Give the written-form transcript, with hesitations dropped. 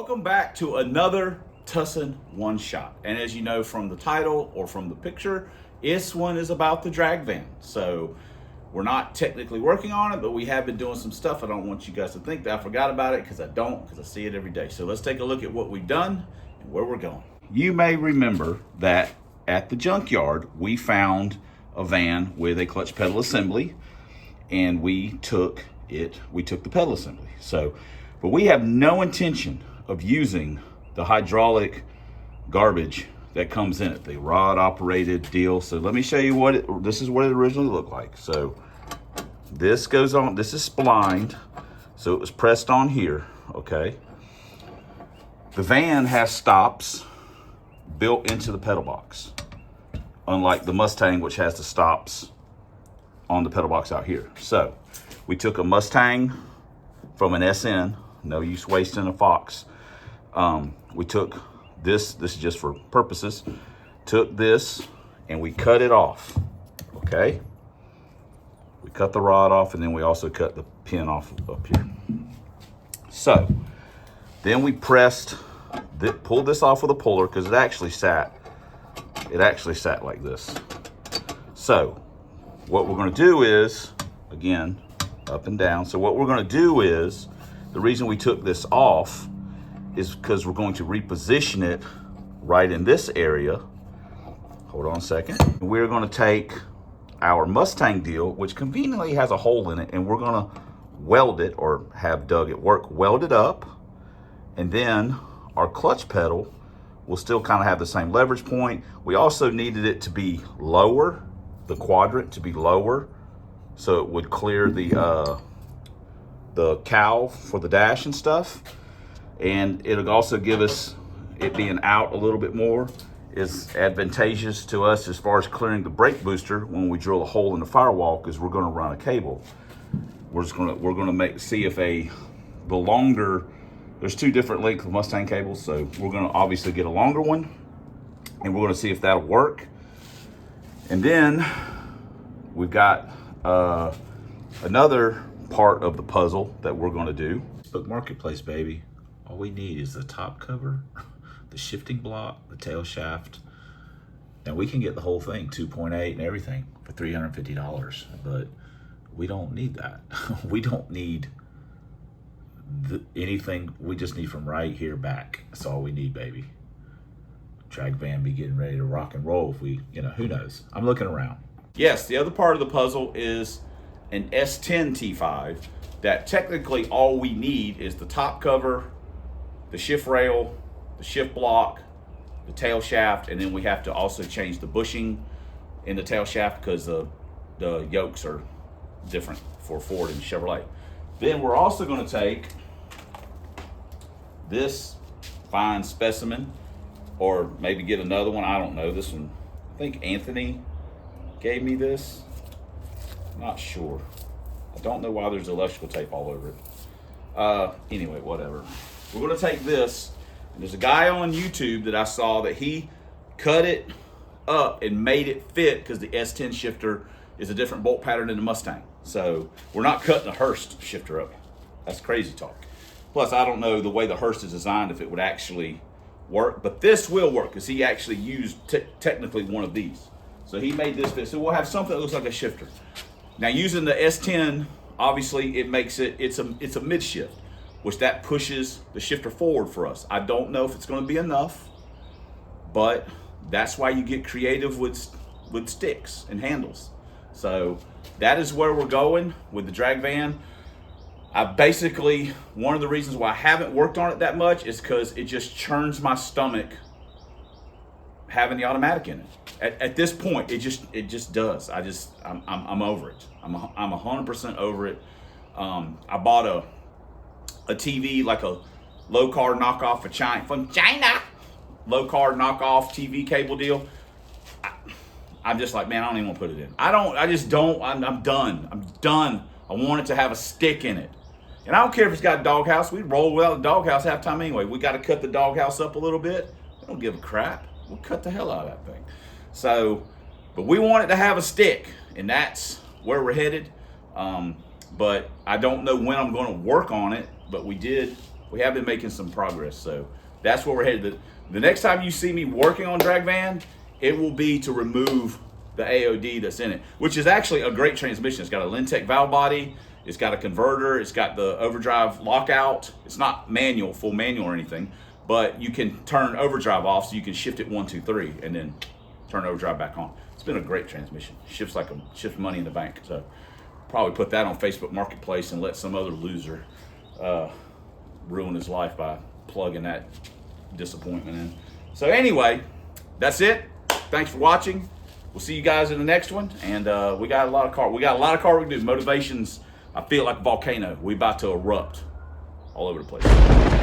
Welcome back to another Tussin one shot. And as you know from the title or from the picture, this one is about the DRAGVAN. So we're not technically working on it, but we have been doing some stuff. I don't want you guys to think that I forgot about it, because I don't, because I see it every day. So let's take a look at what we've done and where we're going. You may remember that at the junkyard, we found a van with a clutch pedal assembly, and we took the pedal assembly. But we have no intention of using the hydraulic garbage that comes in it, the rod operated deal. So let me show you this is what it originally looked like. So this goes on, this is splined. So it was pressed on here, okay? The van has stops built into the pedal box, unlike the Mustang, which has the stops on the pedal box out here. So we took a Mustang from an SN, no use wasting a Fox. We took this is just for purposes, took this and we cut it off, okay? We cut the rod off, and then we also cut the pin off up here. So then we pulled this off with a puller, because it actually sat like this. So what we're going to do is, again, up and down. So what we're going to do is, the reason we took this off is because we're going to reposition it right in this area. Hold on a second. We're going to take our Mustang deal, which conveniently has a hole in it, and we're going to weld it, or have Doug at work weld it up. And then our clutch pedal will still kind of have the same leverage point. We also needed it to be lower, the quadrant to be lower, so it would clear the cowl for the dash and stuff. And it'll also give us, it being out a little bit more is advantageous to us as far as clearing the brake booster when we drill a hole in the firewall, because we're going to run a cable. We're going to see if the longer, there's two different lengths of Mustang cables, so we're going to obviously get a longer one, and we're going to see if that'll work. And then we've got another part of the puzzle that we're going to do. Facebook Marketplace, baby. All we need is the top cover, the shifting block, the tail shaft, and we can get the whole thing, 2.8 and everything, for $350. But we don't need that. We don't need anything. We just need from right here back. That's all we need, baby. DRAGVAN be getting ready to rock and roll if we, who knows. I'm looking around. Yes, the other part of the puzzle is an S10 T5 that technically all we need is the top cover, the shift rail, the shift block, the tail shaft, and then we have to also change the bushing in the tail shaft, because the yokes are different for Ford and Chevrolet. Then we're also going to take this fine specimen, or maybe get another one. I don't know. This one, I think Anthony gave me this. Not sure. I don't know why there's electrical tape all over it. Anyway, whatever. We're going to take this, and there's a guy on YouTube that I saw that he cut it up and made it fit, because the S10 shifter is a different bolt pattern than the Mustang. So we're not cutting a Hurst shifter up. That's crazy talk. Plus, I don't know the way the Hurst is designed if it would actually work, but this will work, because he actually used technically one of these. So he made this fit. So we'll have something that looks like a shifter. Now, using the S10, obviously it makes it's a mid shift, which that pushes the shifter forward for us. I don't know if it's going to be enough, but that's why you get creative with sticks and handles. So that is where we're going with the DRAGVAN. One of the reasons why I haven't worked on it that much is because it just churns my stomach having the automatic in it. At this point, it just does. I'm over it. I'm 100% over it. I bought a TV, like a low card knockoff from China, low card knockoff TV cable deal. I'm just like, man, I don't even want to put it in. I'm done. I want it to have a stick in it. And I don't care if it's got a doghouse. We roll without a doghouse half time anyway. We got to cut the doghouse up a little bit. I don't give a crap. We'll cut the hell out of that thing. So, but we want it to have a stick, and that's where we're headed. But I don't know when I'm going to work on it, but we did we have been making some progress. So that's where we're headed. The next time you see me working on DRAGVAN, it will be to remove the AOD that's in it, which is actually a great transmission. It's got a lentech valve body, it's got a converter, it's got the overdrive lockout. It's not manual, full manual or anything, but you can turn overdrive off, so you can shift it 1, 2, 3, and then turn overdrive back on. It's been a great transmission. Shifts money in the bank. So probably put that on Facebook Marketplace and let some other loser ruin his life by plugging that disappointment in. So anyway, that's it. Thanks for watching. We'll see you guys in the next one. And we got a lot of car. We can do. Motivations, I feel like a volcano. We about to erupt all over the place.